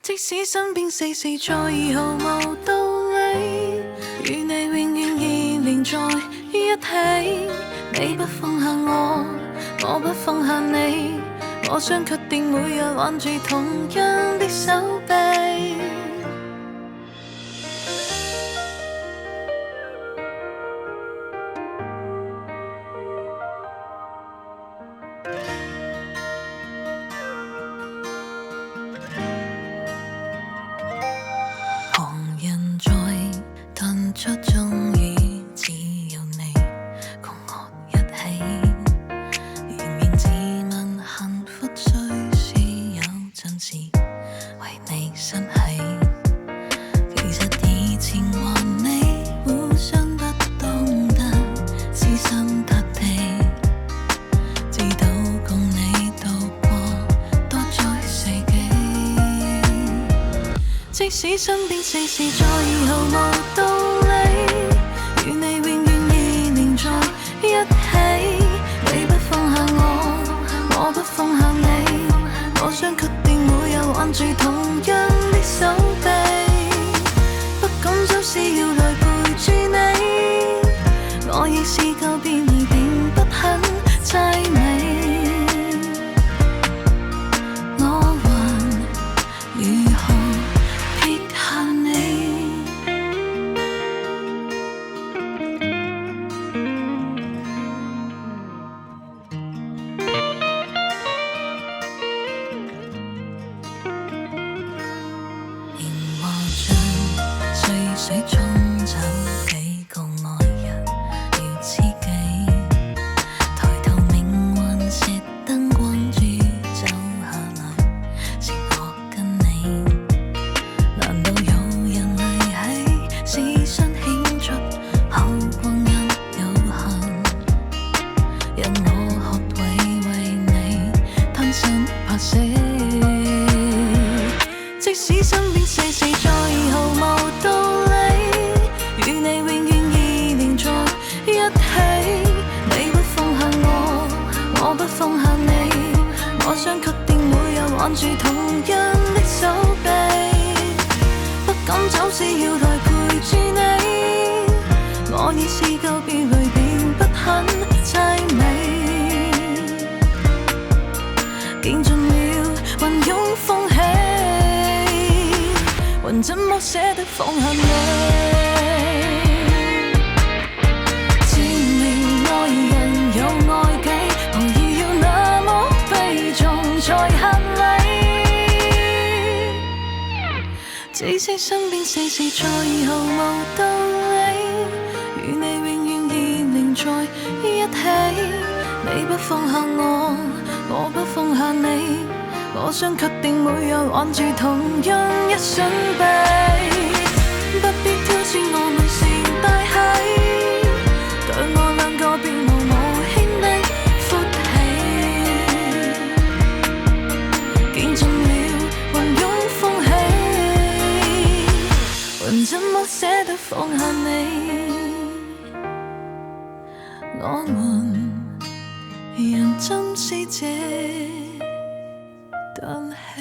即使身邊事事在意毫無道理，與你永遠已連在一起。你不放下我，我不放下你，我想決定每日挽住同樣的手臂。旁人在彈出，終於只有你共我一起。仍然自問幸福雖是有陣時為你生氣。其實以前和你互相不懂得死心塌地，直到共你度過多載世紀。即使身邊事事在意毫無道理，與你永遠已連在一起。你不放下我，我不放下你，我想決定每日挽住同樣的手臂。不敢走是要來陪住你，我已試夠別離並不很凄美。我還如何撇下你？年華像逝水沖走幾個愛人如知己，抬頭命運石燈光珠走下來，是我跟你。難道有人離棄，時常慶祝後光陰有限，因我學會為你貪生怕死。即使身邊事事在意毫無道理，與你永遠已連在一起。你不放下我，我不放下你，我想決定每日挽住同樣的手臂。不敢走是要來陪住你，我已試夠別離並不很凄美。見盡了雲湧風起，還怎麼捨得放下你？自明愛人有愛己，何以要那麼悲壯才合理？只是身邊事事在意毫無道理，與你永遠已連在一起。你不放下我，我不放下你，我想決定每日挽住同樣一順臂。不必挑選我們是大喜，對我兩個別無無輕的福氣。見盡了雲湧風起，還怎麼捨得放下你？我們仍珍惜這段戲。